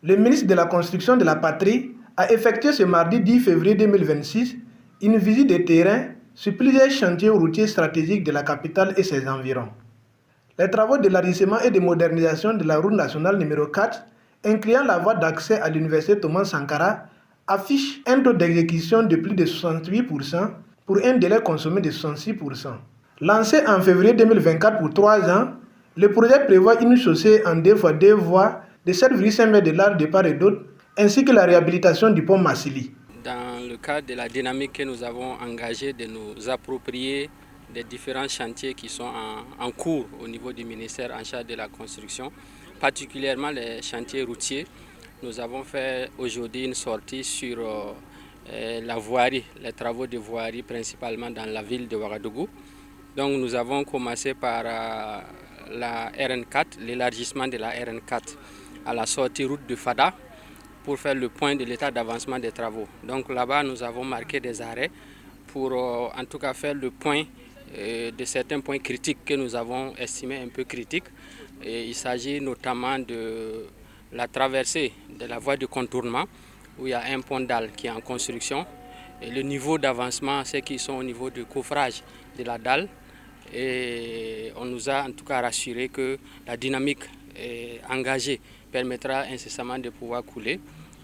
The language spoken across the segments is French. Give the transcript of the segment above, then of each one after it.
Le ministre de la Construction de la Patrie a effectué ce mardi 10 février 2026 une visite de terrain sur plusieurs chantiers routiers stratégiques de la capitale et ses environs. Les travaux d'élargissement et de modernisation de la route nationale numéro 4, incluant la voie d'accès à l'université Thomas Sankara, affichent un taux d'exécution de plus de 68% pour un délai consommé de 66%. Lancé en février 2024 pour 3 ans, le projet prévoit une chaussée en 2x2 voies de 7,5 mètres de large de part et d'autre, ainsi que la réhabilitation du pont Massili. Dans le cadre de la dynamique que nous avons engagée de nous approprier des différents chantiers qui sont en cours au niveau du ministère en charge de la construction, particulièrement les chantiers routiers, nous avons fait aujourd'hui une sortie sur la voirie, les travaux de voirie principalement dans la ville de Ouagadougou. Donc nous avons commencé par la RN4, l'élargissement de la RN4 à la sortie route de Fada pour faire le point de l'état d'avancement des travaux. Donc là-bas nous avons marqué des arrêts pour en tout cas faire le point de certains points critiques que nous avons estimés un peu critiques. Et il s'agit notamment de la traversée de la voie de contournement où il y a un pont dalle qui est en construction. Et le niveau d'avancement, c'est qu'ils sont au niveau du coffrage de la dalle. Et on nous a en tout cas rassuré que la dynamique engagée permettra incessamment de pouvoir couler.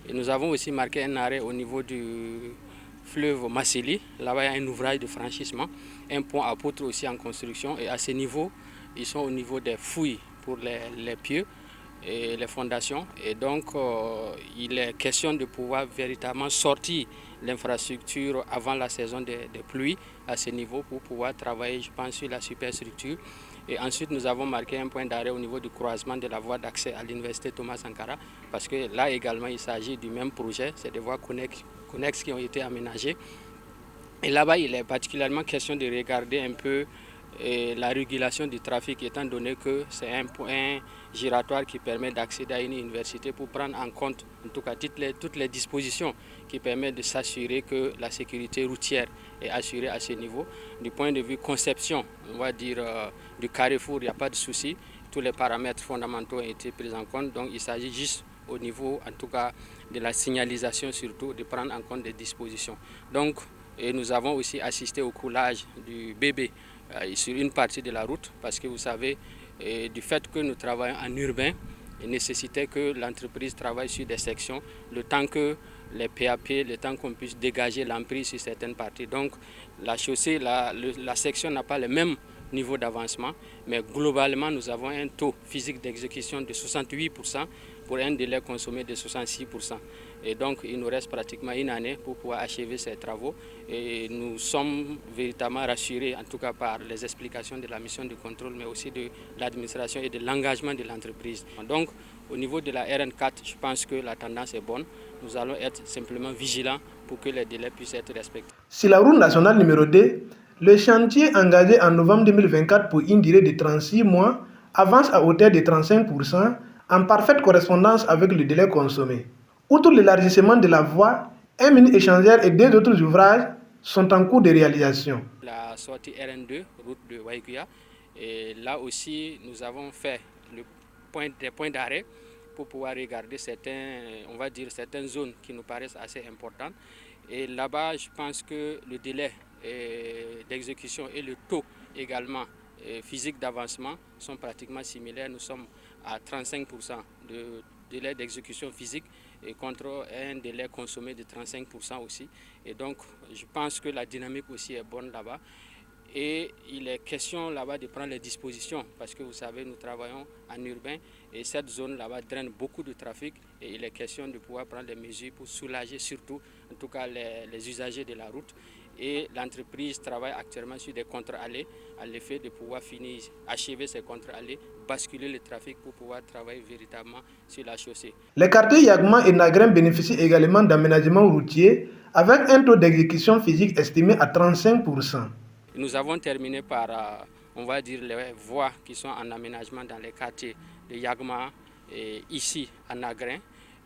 Et nous avons aussi marqué un arrêt au niveau du fleuve Massili. Là-bas, il y a un ouvrage de franchissement, un pont à poutre aussi en construction. Et à ce niveau, ils sont au niveau des fouilles pour les pieux et les fondations. Et donc, il est question de pouvoir véritablement sortir l'infrastructure avant la saison des pluies à ce niveau pour pouvoir travailler, je pense, sur la superstructure. Et ensuite, nous avons marqué un point d'arrêt au niveau du croisement de la voie d'accès à l'université Thomas Sankara, parce que là également, il s'agit du même projet, c'est des voies connexes qui ont été aménagées. Et là-bas, il est particulièrement question de regarder un peu la régulation du trafic, étant donné que c'est un point giratoire qui permet d'accéder à une université pour prendre en compte, en tout cas, toutes les dispositions qui permettent de s'assurer que la sécurité routière est assurée à ce niveau. Du point de vue conception, on va dire, du carrefour, il n'y a pas de souci. Tous les paramètres fondamentaux ont été pris en compte, donc il s'agit juste au niveau, en tout cas, de la signalisation surtout, de prendre en compte des dispositions. Donc, et nous avons aussi assisté au coulage du bébé sur une partie de la route, parce que vous savez, du fait que nous travaillons en urbain, il nécessitait que l'entreprise travaille sur des sections, le temps que les PAP, le temps qu'on puisse dégager l'emprise sur certaines parties. Donc la chaussée, la section n'a pas le même niveau d'avancement, mais globalement nous avons un taux physique d'exécution de 68% pour un délai consommé de 66%. Et donc il nous reste pratiquement une année pour pouvoir achever ces travaux. Et nous sommes véritablement rassurés, en tout cas par les explications de la mission de contrôle, mais aussi de l'administration et de l'engagement de l'entreprise. Donc au niveau de la RN4, je pense que la tendance est bonne. Nous allons être simplement vigilants pour que les délais puissent être respectés. Sur la route nationale numéro 2, le chantier engagé en novembre 2024 pour une durée de 36 mois avance à hauteur de 35% en parfaite correspondance avec le délai consommé. Outre l'élargissement de la voie, un mini-échangeur et 2 autres ouvrages sont en cours de réalisation. La sortie RN2, route de Waïkuya, et là aussi nous avons fait des points d'arrêt pour pouvoir regarder certaines zones qui nous paraissent assez importantes. Et là-bas, je pense que le délai d'exécution et le taux également physique d'avancement sont pratiquement similaires. Nous sommes à 35% de délai d'exécution physique et contre un délai consommé de 35% aussi. Et donc, je pense que la dynamique aussi est bonne là-bas. Et il est question là-bas de prendre les dispositions parce que vous savez, nous travaillons en urbain et cette zone là-bas draine beaucoup de trafic et il est question de pouvoir prendre des mesures pour soulager surtout, en tout cas, les usagers de la route. Et l'entreprise travaille actuellement sur des contre-allées à l'effet de pouvoir achever ces contre-allées, basculer le trafic pour pouvoir travailler véritablement sur la chaussée. Les quartiers Yagma et Nagrin bénéficient également d'aménagements routiers avec un taux d'exécution physique estimé à 35%. Nous avons terminé par, on va dire, les voies qui sont en aménagement dans les quartiers de Yagma et ici à Nagrin.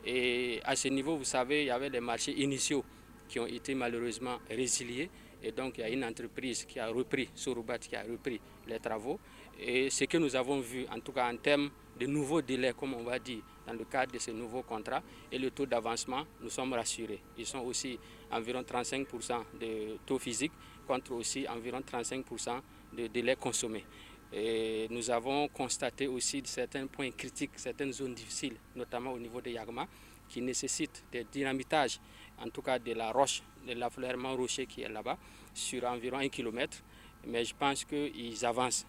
Et à ce niveau, vous savez, il y avait les marchés initiaux qui ont été malheureusement résiliés. Et donc, il y a une entreprise qui a repris, Sorubat, qui a repris les travaux. Et ce que nous avons vu, en tout cas en termes de nouveaux délais, comme on va dire, dans le cadre de ces nouveaux contrats et le taux d'avancement, nous sommes rassurés. Ils sont aussi environ 35% de taux physique contre aussi environ 35% de délai consommé. Et nous avons constaté aussi certains points critiques, certaines zones difficiles, notamment au niveau de Yagma, qui nécessitent des dynamitages, en tout cas de la roche, de l'affleurement rocher qui est là-bas, sur environ 1 km. Mais je pense qu'ils avancent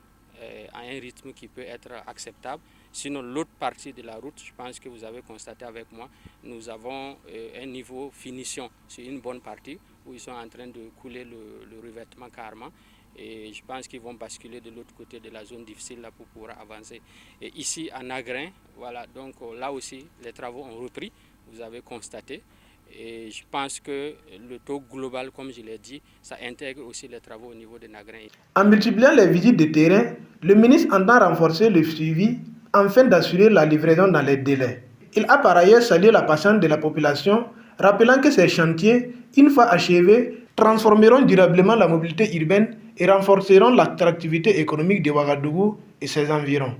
à un rythme qui peut être acceptable. Sinon, l'autre partie de la route, je pense que vous avez constaté avec moi, nous avons un niveau finition sur une bonne partie où ils sont en train de couler le revêtement carrément. Et je pense qu'ils vont basculer de l'autre côté de la zone difficile là pour pouvoir avancer. Et ici, à Nagrin, voilà, donc là aussi, les travaux ont repris, vous avez constaté. Et je pense que le taux global, comme je l'ai dit, ça intègre aussi les travaux au niveau de Nagrin. En multipliant les visites de terrain, le ministre entend renforcer le suivi afin d'assurer la livraison dans les délais. Il a par ailleurs salué la patience de la population, rappelant que ces chantiers, une fois achevés, transformeront durablement la mobilité urbaine et renforceront l'attractivité économique de Ouagadougou et ses environs.